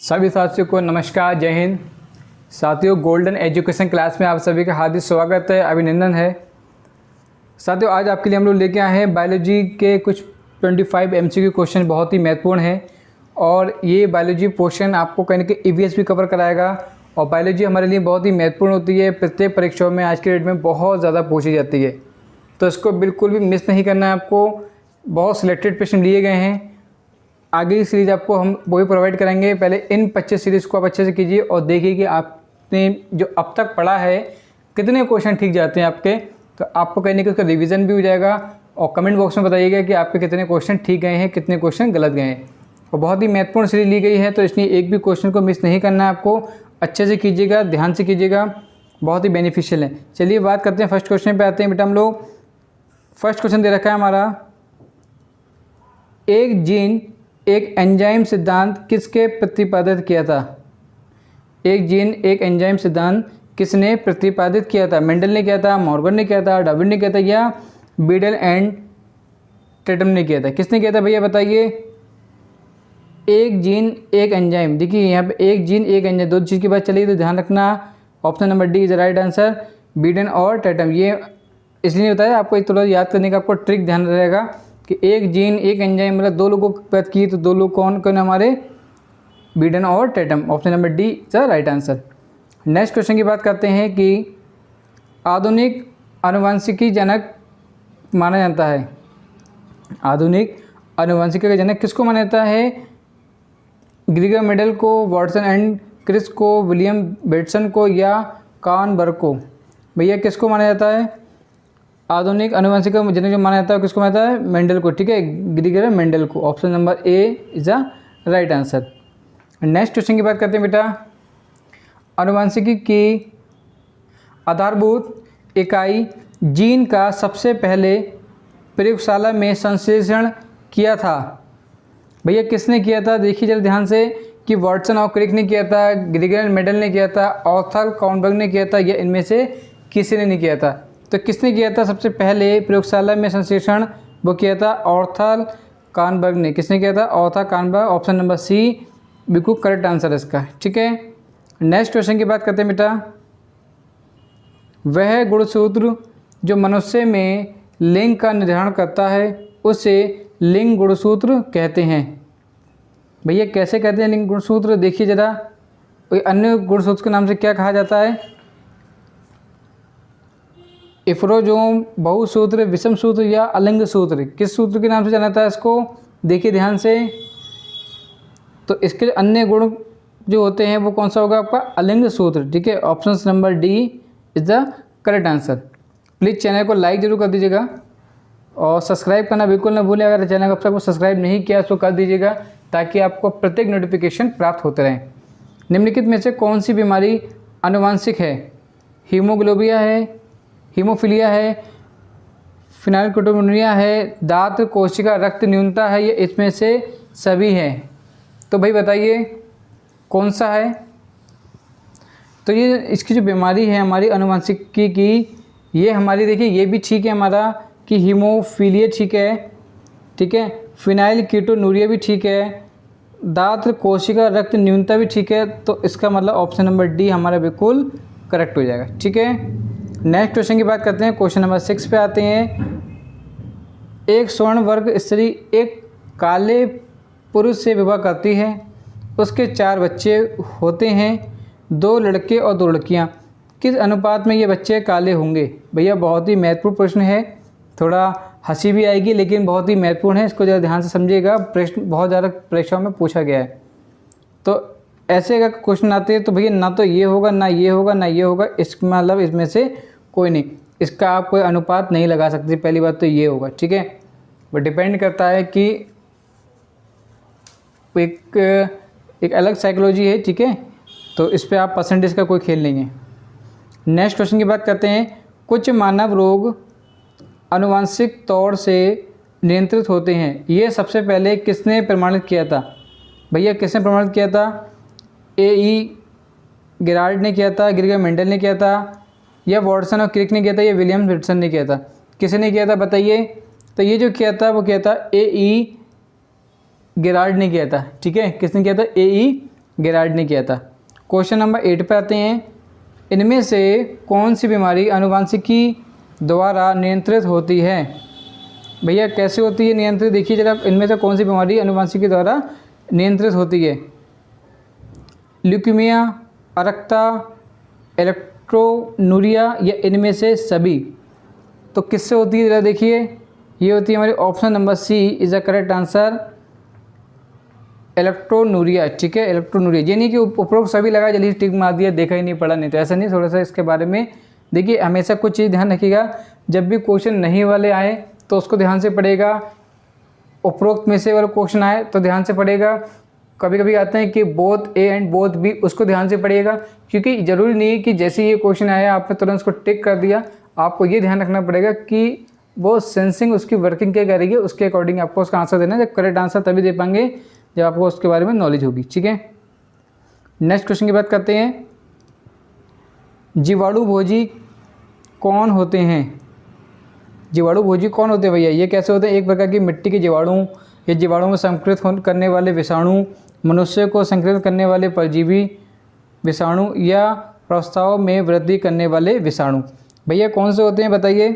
सभी साथियों को नमस्कार, जय हिंद। साथियों, गोल्डन एजुकेशन क्लास में आप सभी का हार्दिक स्वागत है, अभिनंदन है। साथियों, आज आपके लिए हम लोग लेके आए हैं बायोलॉजी के कुछ 25 MCQ क्वेश्चन, बहुत ही महत्वपूर्ण हैं। और ये बायोलॉजी पोर्शन आपको कहीं ना कहीं EVS भी कवर कराएगा। और बायोलॉजी हमारे लिए बहुत ही महत्वपूर्ण होती है, प्रत्येक परीक्षाओं में आज के डेट में बहुत ज़्यादा पूछी जाती है, तो इसको बिल्कुल भी मिस नहीं करना है आपको। बहुत सिलेक्टेड प्रश्न लिए गए हैं, आगे की सीरीज़ आपको हम वही प्रोवाइड करेंगे। पहले इन 25 सीरीज़ को आप अच्छे से कीजिए और देखिए कि आपने जो अब तक पढ़ा है कितने क्वेश्चन ठीक जाते हैं आपके, तो आपको कहीं ना कहीं उसका रिवीजन भी हो जाएगा। और कमेंट बॉक्स में बताइएगा कि आपके कितने क्वेश्चन ठीक गए हैं, कितने क्वेश्चन गलत गए हैं। और बहुत ही महत्वपूर्ण सीरीज ली गई है, तो इसलिए एक भी क्वेश्चन को मिस नहीं करना है आपको। अच्छे से कीजिएगा, ध्यान से कीजिएगा, बहुत ही बेनिफिशियल है। चलिए बात करते हैं, फर्स्ट क्वेश्चन पे आते हैं बेटा हम लोग। फर्स्ट क्वेश्चन दे रखा है हमारा, एक जीन एक एंजाइम सिद्धांत किसके प्रतिपादित किया था। एक जीन एक एंजाइम सिद्धांत किसने प्रतिपादित किया था? मेंडल ने किया था, मॉर्गन ने किया था, डार्विन ने किया था, या बीडल एंड टेटम ने किया था? किसने किया था भैया बताइए? एक जीन एक एंजाइम, देखिए यहाँ पे एक जीन एक एंजाइम, दो चीज़ की बात चली तो ध्यान रखना। Option number D is right answer, Beadon और टेटम। ये इसलिए बताया आपको, एक थोड़ा याद करने का आपको ट्रिक ध्यान रहेगा कि एक जीन एक एंजाइम, मतलब दो लोगों की बात की तो दो लोग कौन कौन हमारे? बीडन और Tetam. Option number D is right answer. Next question की बात करते हैं कि आधुनिक आनुवंशिकी जनक माना जाता है। आधुनिक आनुवंशिकी का जनक किसको माना जाता है? ग्रीगर मेडल को, वाटसन एंड क्रिस को, विलियम बेटसन को, या कॉर्नबर्ग को? भैया किसको माना जाता है? आधुनिक आनुवंशिक जनक जो माना जाता है किसको माना जाता है? मेंडल को, ठीक है, ग्रीगर मेंडल को। Option number A is a right answer. Next question की बात करते हैं बेटा, आनुवंशिकी की आधारभूत इकाई जीन का सबसे पहले प्रयोगशाला में संश्लेषण किया था। भैया किसने किया था? देखिए जरा ध्यान से कि वाटसन और क्रिक ने किया था, ग्रीगर मेंडल ने किया था, ऑर्थर कॉर्नबर्ग ने किया था, या इनमें से किसी ने नहीं किया था? तो किसने किया था सबसे पहले प्रयोगशाला में संश्लेषण? वो किया था ऑर्थर कॉर्नबर्ग ने। किसने किया था? Arthur Kornberg. Option number C बिल्कुल करेक्ट आंसर है इसका, ठीक है। नेक्स्ट क्वेश्चन की बात करते हैं बेटा, वह गुणसूत्र जो मनुष्य में लिंग का निर्धारण करता है उसे लिंग गुणसूत्र कहते हैं। भैया कैसे कहते हैं लिंग गुणसूत्र? देखिए जरा, कोई अन्य गुणसूत्र के नाम से क्या कहा जाता है? इफ्रोजोम, बहुसूत्र, विषम सूत्र, या अलिंग सूत्र? किस सूत्र के नाम से जाना जाता है इसको? देखिए ध्यान से, तो इसके अन्य गुण जो होते हैं वो कौन सा होगा आपका? अलिंग सूत्र, ठीक है। Option number D is the correct answer. Please channel को लाइक जरूर कर दीजिएगा और सब्सक्राइब करना बिल्कुल ना भूलें। अगर चैनल को अब तक सब्सक्राइब नहीं किया तो कर दीजिएगा, ताकि आपको प्रत्येक नोटिफिकेशन प्राप्त होते रहें। निम्नलिखित में से कौन सी बीमारी आनुवंशिक है? हीमोग्लोबिया है, हीमोफीलिया है, फिनाइलकेटोनुरिया है, दांत कोशिका रक्त न्यूनता है, या इसमें से सभी है? तो भाई बताइए कौन सा है? तो ये इसकी जो बीमारी है हमारी आनुवंशिकी की, ये हमारी देखिए ये भी ठीक है हमारा कि हीमोफीलिया ठीक है, ठीक है, फिनाइलकेटोनुरिया भी ठीक है, दांत कोशिका रक्त न्यूनता भी ठीक है। तो इसका मतलब ऑप्शन नंबर डी हमारा बिल्कुल करेक्ट हो जाएगा, ठीक है। नेक्स्ट क्वेश्चन की बात करते हैं, क्वेश्चन नंबर 6 पे आते हैं। एक स्वर्ण वर्ग स्त्री एक काले पुरुष से विवाह करती है, उसके 4 बच्चे होते हैं, 2 लड़के और 2 लड़कियां। किस अनुपात में ये बच्चे काले होंगे? भैया बहुत ही महत्वपूर्ण प्रश्न है, थोड़ा हंसी भी आएगी लेकिन बहुत ही महत्वपूर्ण है, इसको ज़रा ध्यान से समझिएगा। प्रश्न बहुत ज़्यादा परीक्षाओं में पूछा गया है, तो ऐसे अगर क्वेश्चन आते हैं तो भैया ना तो ये होगा, ना ये होगा, ना ये होगा, इसका मतलब इसमें से कोई नहीं, इसका आप कोई अनुपात नहीं लगा सकते। पहली बात तो ये होगा, ठीक है। वो डिपेंड करता है कि एक अलग साइकोलॉजी है, ठीक है, तो इस पे आप परसेंटेज का कोई खेल नहीं है। नेक्स्ट क्वेश्चन की बात करते हैं, कुछ मानव रोग आनुवंशिक तौर से नियंत्रित होते हैं, ये सबसे पहले किसने प्रमाणित किया था? भैया किसने प्रमाणित किया था? ए गेराल्ड ने किया था, ग्रीगर मेंडल ने किया था, या वाटसन और क्रिक ने किया था, या विलियम बेटसन ने किया था? किसने किया था बताइए? तो ये जो किया था वो किया था ए गेराल्ड ने किया था, ठीक है। किसने किया था? ए गेरार्ड ने किया था। क्वेश्चन नंबर 8 पे आते हैं। इनमें से कौन सी बीमारी आनुवंशिकी द्वारा नियंत्रित होती है? भैया कैसे होती है नियंत्रित, देखिए जरा, इनमें से कौन सी बीमारी आनुवंशिकी द्वारा नियंत्रित होती है? ल्यूकीमिया, अरक्ता, इलेक्ट्रोनुरिया या इनमें से सभी? तो किससे होती है, ज़रा देखिए, ये होती है हमारी option number C is the correct answer, electronuria. ठीक है, इलेक्ट्रोनुरिया। ये नहीं कि उपरोक्त सभी लगा जल्दी टिक मार दिया, देखा ही नहीं, पढ़ा नहीं, तो ऐसा नहीं। थोड़ा सा इसके बारे में देखिए, हमेशा कुछ चीज़ ध्यान रखिएगा, जब भी क्वेश्चन नहीं वाले आए तो उसको ध्यान से पढ़ेगा, उपरोक्त में से वाला क्वेश्चन आए तो ध्यान से पढ़ेगा। कभी कभी आते हैं कि both a and both b, उसको ध्यान से पढ़िएगा, क्योंकि ज़रूरी नहीं है कि जैसे ये क्वेश्चन आया आपने तुरंत उसको टिक कर दिया। आपको ये ध्यान रखना पड़ेगा कि वो सेंसिंग उसकी वर्किंग क्या करेगी, उसके अकॉर्डिंग आपको उसका आंसर देना है। जब करेक्ट आंसर तभी दे पाएंगे जब आपको उसके बारे में नॉलेज होगी। ठीक है, नेक्स्ट क्वेश्चन की बात करते हैं। जीवाणु भोजी कौन होते हैं? जीवाणु भोजी कौन होते हैं भैया? ये कैसे होते हैं? एक प्रकार की मिट्टी के जीवाणु या जीवाणु में संक्रमित करने वाले विषाणु, मनुष्य को संक्रमित करने वाले परजीवी विषाणु या प्रस्ताव में वृद्धि करने वाले विषाणु। भैया कौन से होते हैं बताइए?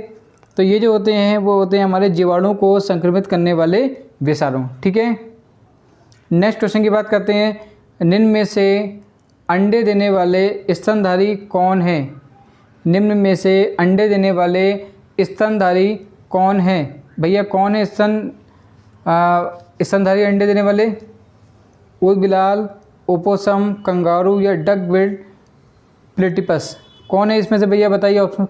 तो ये जो होते हैं वो होते हैं हमारे जीवाणु को संक्रमित करने वाले विषाणु। ठीक है, नेक्स्ट क्वेश्चन की बात करते हैं। निम्न में से अंडे देने वाले स्तनधारी कौन है? निम्न में से अंडे देने वाले स्तनधारी कौन है? भैया कौन है स्तनधारी अंडे देने वाले? ऊद बिलाल, ओपोसम, कंगारू या डक बिल्ड प्लेटिपस? कौन है इसमें से भैया बताइए? ऑप्शन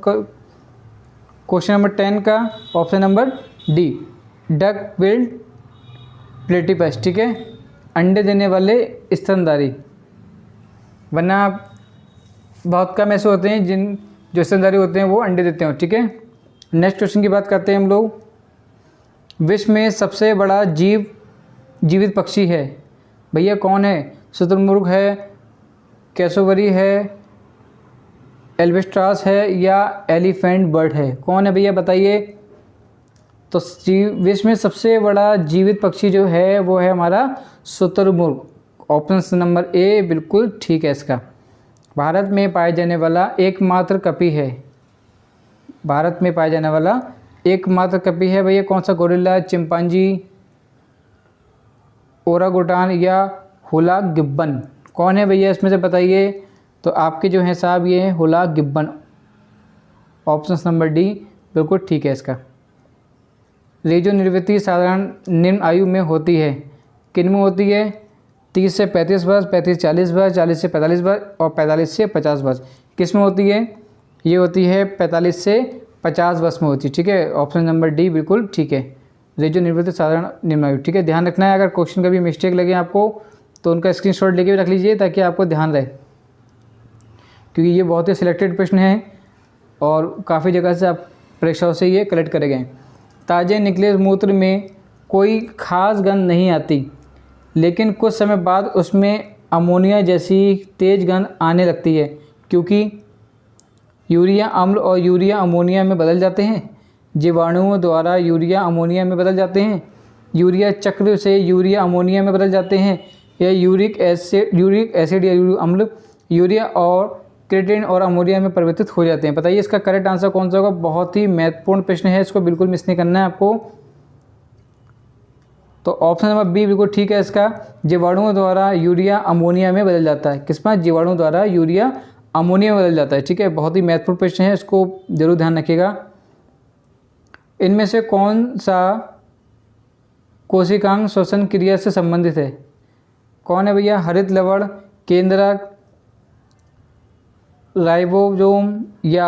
क्वेश्चन नंबर 10 का option number D, duck billed platypus. ठीक है, अंडे देने वाले स्तनधारी, वरना बहुत कम ऐसे होते हैं जिन जो स्तनधारी होते हैं वो अंडे देते हैं। ठीक है, नेक्स्ट क्वेश्चन की बात करते हैं हम लोग। विश्व में सबसे बड़ा जीवित पक्षी है? भैया कौन है? शुतुरमुर्ग है, कैसोवरी है, एल्वेस्ट्रास है या एलिफेंट बर्ड है? कौन है भैया बताइए? तो विश्व में सबसे बड़ा जीवित पक्षी जो है वो है हमारा शुतुरमुर्ग। ऑप्शन नंबर ए बिल्कुल ठीक है इसका। भारत में पाए जाने वाला एकमात्र कपी है। भारत में पाया जाने वाला एकमात्र कपी है भैया कौन सा? गोरिल्ला, चिंपांजी, ओरांगुटान या हुला गिब्बन? कौन है भैया इसमें से बताइए? तो आपके जो हैं साहब ये हैं hula Gibbon. Option number D बिल्कुल ठीक है इसका। रेडियो निर्वृत्ति साधारण निम्न आयु में होती है? किन में होती है? 30 से 35 वर्ष, 35 से 40 वर्ष, 40 से 45 वर्ष और 45 से 50 वर्ष। किस में होती है? ये होती है 45 से 50 वर्ष में होती है। ठीक है, ऑप्शन नंबर डी बिल्कुल ठीक है। रेडियो निर्वृत्ति साधारण निम्न आयु। ठीक है, ध्यान रखना है, अगर क्वेश्चन का भी मिस्टेक लगे आपको तो उनका स्क्रीनशॉट लेके भी रख लीजिए ताकि आपको ध्यान रहे, क्योंकि ये बहुत ही सिलेक्टेड प्रश्न हैं और काफ़ी जगह से आप परीक्षाओं से ये कलेक्ट करे गए। ताज़े निकले मूत्र में कोई खास गंध नहीं आती, लेकिन कुछ समय बाद उसमें अमोनिया जैसी तेज गंध आने लगती है, क्योंकि यूरिया अम्ल और यूरिया अमोनिया में बदल जाते हैं। जीवाणुओं द्वारा यूरिया अमोनिया में बदल जाते हैं, यूरिया चक्र से यूरिया अमोनिया में बदल जाते हैं, या यूरिक एसिड या यूरिक अम्ल यूरिया और क्रिएटिन और अमोनिया में परिवर्तित हो जाते हैं। बताइए इसका करेक्ट आंसर कौन सा होगा? बहुत ही महत्वपूर्ण प्रश्न है, इसको बिल्कुल मिस नहीं करना है आपको। तो ऑप्शन नंबर बी बिल्कुल ठीक है इसका। जीवाणुओं द्वारा यूरिया अमोनिया में बदल जाता है। किसमें? जीवाणु द्वारा यूरिया अमोनिया में बदल जाता है। ठीक है, बहुत ही महत्वपूर्ण प्रश्न है, इसको जरूर ध्यान रखिएगा। इनमें से कौन सा कोशिकांग श्वसन क्रिया से संबंधित है? कौन है भैया? हरित लवण, केंद्रक, राइबोसोम या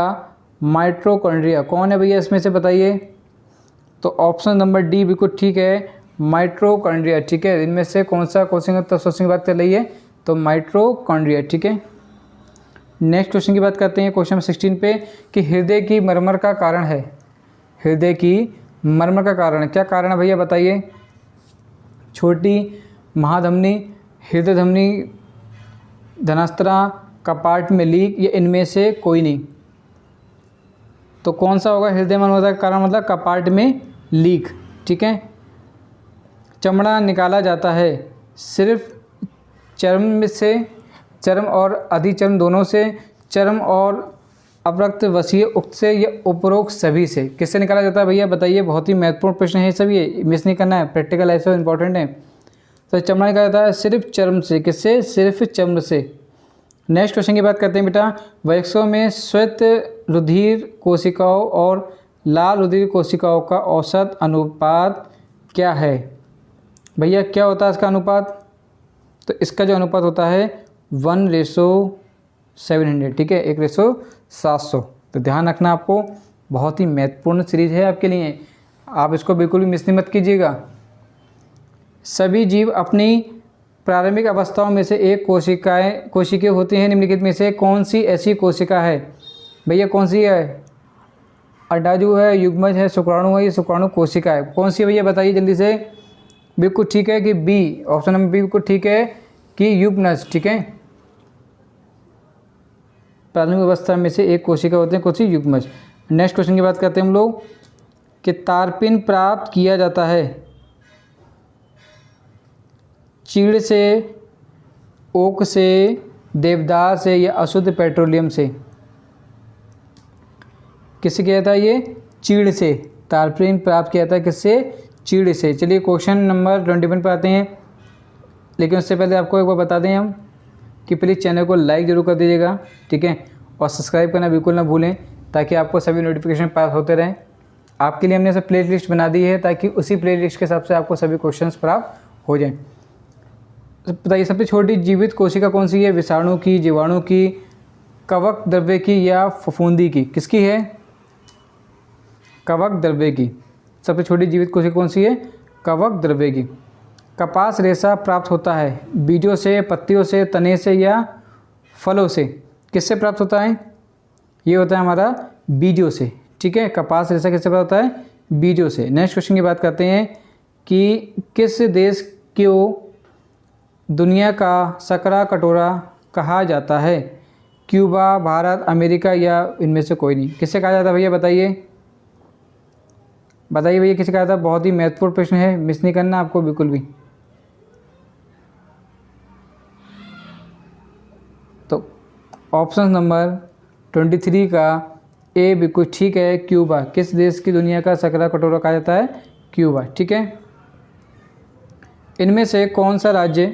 माइटोकॉन्ड्रिया? कौन है भैया इसमें से बताइए? तो ऑप्शन नंबर डी बिल्कुल ठीक है, माइटोकॉन्ड्रिया। ठीक है, इनमें से कौन सा कोशिका श्वसन की बात कर रही है? तो माइटोकॉन्ड्रिया। ठीक है, नेक्स्ट क्वेश्चन की बात करते हैं क्वेश्चन 16 पे कि हृदय की मरमर का कारण है। हृदय की मरमर का कारण क्या कारण है भैया बताइए? छोटी महाधमनी, हृदय धमनी, धनास्त्रा, कपाट में लीक या इनमें से कोई नहीं? तो कौन सा होगा हृदय मरमर का कारण? मतलब कपाट में लीक। ठीक है, चमड़ा निकाला जाता है सिर्फ चर्म से, चर्म और अधिचर्म दोनों से, चर्म और अपरक्त वसीय उक्त से या उपरोक्त सभी से। किससे निकाला जाता है भैया बताइए, बहुत ही महत्वपूर्ण प्रश्न है सब, ये मिस नहीं करना है, प्रैक्टिकल लाइफ से इंपॉर्टेंट है। तो चमड़ा निकाला जाता है सिर्फ चर्म से, किससे, सिर्फ चर्म से। नेक्स्ट क्वेश्चन की बात करते हैं बेटा, वयस्कों में श्वेत रुधिर कोशिकाओं और लाल रुधिर कोशिकाओं का औसत अनुपात क्या है। भैया क्या होता है इसका अनुपात, तो इसका जो अनुपात होता है 1:700, ठीक है, 1:700। तो ध्यान रखना आपको, बहुत ही महत्वपूर्ण सीरीज है आपके लिए, आप इसको बिल्कुल भी मिस नहीं मत कीजिएगा। सभी जीव अपनी प्रारंभिक अवस्थाओं में से एक कोशिकाएं होती हैं, निम्नलिखित में से कौन सी ऐसी कोशिका है। भैया कौन सी है, अंडाणु है, युग्मज है, शुक्राणु है, ये शुक्राणु कोशिका है, कौन सी है भैया बताइए जल्दी से। बिल्कुल ठीक है कि बी, ऑप्शन नंबर बी बिल्कुल ठीक है कि युग्मज, ठीक है। प्राथमिक अवस्था में से एक कोशिका होते हैं, कौन सी, युग्मज। नेक्स्ट क्वेश्चन की बात करते हैं हम लोग कि तारपिन प्राप्त किया जाता है चीड़ से, ओक से, देवदार से या अशुद्ध पेट्रोलियम से। किससे किया जाता है ये, चीड़ से। तारपिन प्राप्त किया जाता है किससे, चीड़ से। चलिए क्वेश्चन नंबर 21 पर आते हैं, लेकिन उससे पहले आपको एक बार बता दें हम कि प्लीज़ चैनल को लाइक ज़रूर कर दीजिएगा, ठीक है, और सब्सक्राइब करना बिल्कुल ना भूलें, ताकि आपको सभी नोटिफिकेशन पास होते रहें। आपके लिए हमने सब प्ले लिस्ट बना दी है, ताकि उसी प्ले लिस्ट के हिसाब से आपको सभी क्वेश्चंस प्राप्त हो जाएं। बताइए सबसे छोटी जीवित कोशिका कौन सी है, विषाणु की, जीवाणु की, कवक द्रव्य की या फफूंदी की। किसकी है, कवक द्रव्य की। सबसे छोटी जीवित कोशिका कौन सी है, कवक द्रव्य की। कपास रेशा प्राप्त होता है बीजों से, पत्तियों से, तने से या फलों से। किससे प्राप्त होता है, ये होता है हमारा बीजों से, ठीक है। कपास रेशा किससे प्राप्त होता है, बीजों से। नेक्स्ट क्वेश्चन की बात करते हैं कि किस देश को दुनिया का सकरा कटोरा कहा जाता है। क्यूबा, भारत, अमेरिका या इनमें से कोई नहीं। किससे कहा जाता है भैया बताइए, बताइए भैया किससे कहा जाता है। बहुत ही महत्वपूर्ण प्रश्न है, मिस नहीं करना आपको बिल्कुल भी। तो ऑप्शन नंबर 23 का ए बिल्कुल ठीक है, क्यूबा। किस देश की दुनिया का सकरा कटोरा कहा जाता है, क्यूबा, ठीक है। इनमें से कौन सा राज्य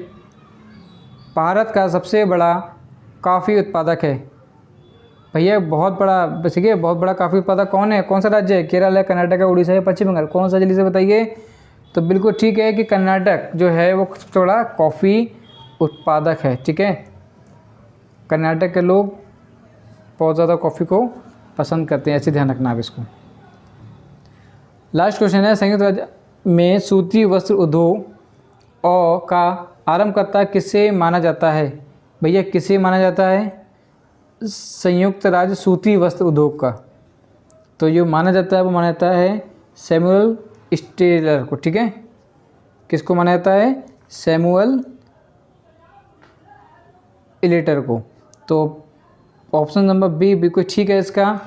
भारत का सबसे बड़ा कॉफ़ी उत्पादक है। भैया बहुत बड़ा, ठीक है, बहुत बड़ा कॉफ़ी उत्पादक कौन है, कौन सा राज्य है, केरल है, कर्नाटक है, उड़ीसा है, पश्चिम बंगाल, कौन सा, जल्दी से बताइए। तो बिल्कुल ठीक है कि कर्नाटक जो है वो सबसे बड़ा कॉफ़ी उत्पादक है, ठीक है। कर्नाटक के लोग बहुत ज़्यादा कॉफ़ी को पसंद करते हैं, ऐसे ध्यान रखना आप इसको। लास्ट क्वेश्चन है, संयुक्त राज्य में सूती वस्त्र उद्योग और का आरंभकर्ता किसे माना जाता है। भैया किसे माना जाता है, संयुक्त राज्य सूती वस्त्र उद्योग का। तो जो माना जाता है वो माना जाता है सैमुअल स्टेलर को, ठीक है। किसको माना जाता है, सैमुअल इलेटर को। तो ऑप्शन नंबर बी बिल्कुल ठीक है इसका।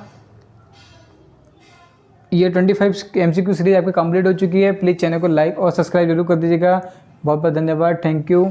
ये 25 MCQ सीरीज आपकी कंप्लीट हो चुकी है। प्लीज़ चैनल को लाइक और सब्सक्राइब जरूर कर दीजिएगा। बहुत बहुत धन्यवाद, थैंक यू।